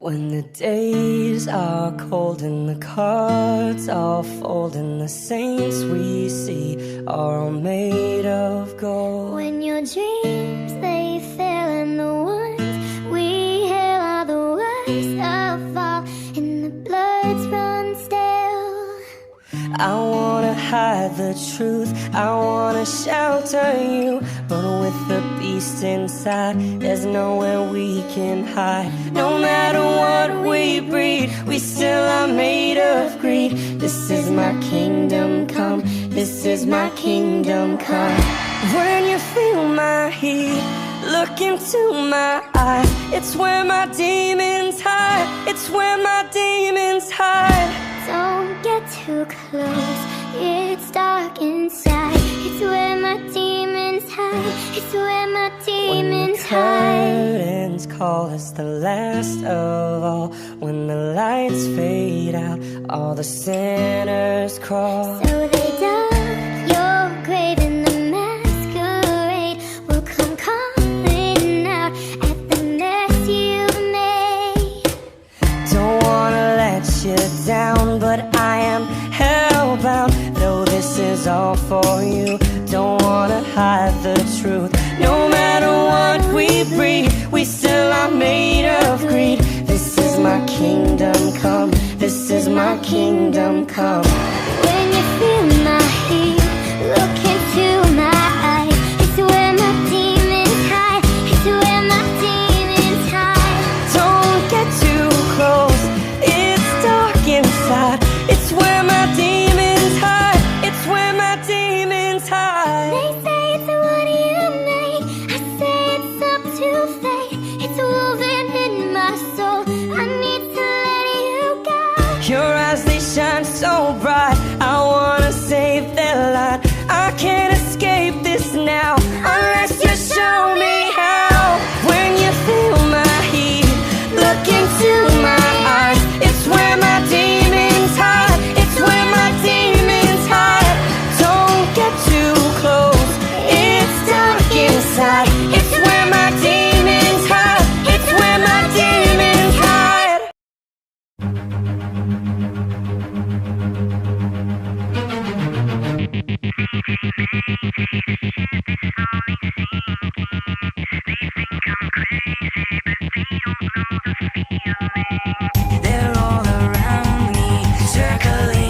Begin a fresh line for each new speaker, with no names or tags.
When the days are cold and the cards all fold and the saints we see are all made of gold.
When your dreams they fail and the ones we hail are the worst of all and the bloods run stale.
I wanna hide the truth, I wanna shelter you, but with the beast inside, there's nowhere we can hide. No matter what we breed, we still are made of greed. This is my kingdom come, this is my kingdom come. When you feel my heat, look into my eyes. It's where my demons hide, it's where my demons hide.
Don't get too close, it's dark inside. It's where my demons hide, it's where my demons hide.
When the curtains call us the last of all, when the lights fade out, all the sinners crawl.
So they dug your grave and the masquerade will come calling out at the mess you've made.
Don't wanna let you down, but I am hellbound. Though this is all for you, don't wanna hide the truth. No matter what we breed, we still are made of greed. This is my kingdom come, this is my kingdom come.
When you feel my heat, look into my eyes. It's where my demons hide, it's where my demons hide.
Don't get too close, it's dark inside. It's where my demons hide, it's where my demons hide.
They say it's what you made, I say it's up to fate. It's woven in my soul, I need to let you go.
Your eyes, they shine so bright, I wanna save their light. I can't escape this now, unless you show me how. When you feel my heat, look into my eyes. It's where my demons hide, it's where my demons hide. Don't get too close, it's dark inside. It's where my demons hide, it's where my demons hide. They're all around me, circling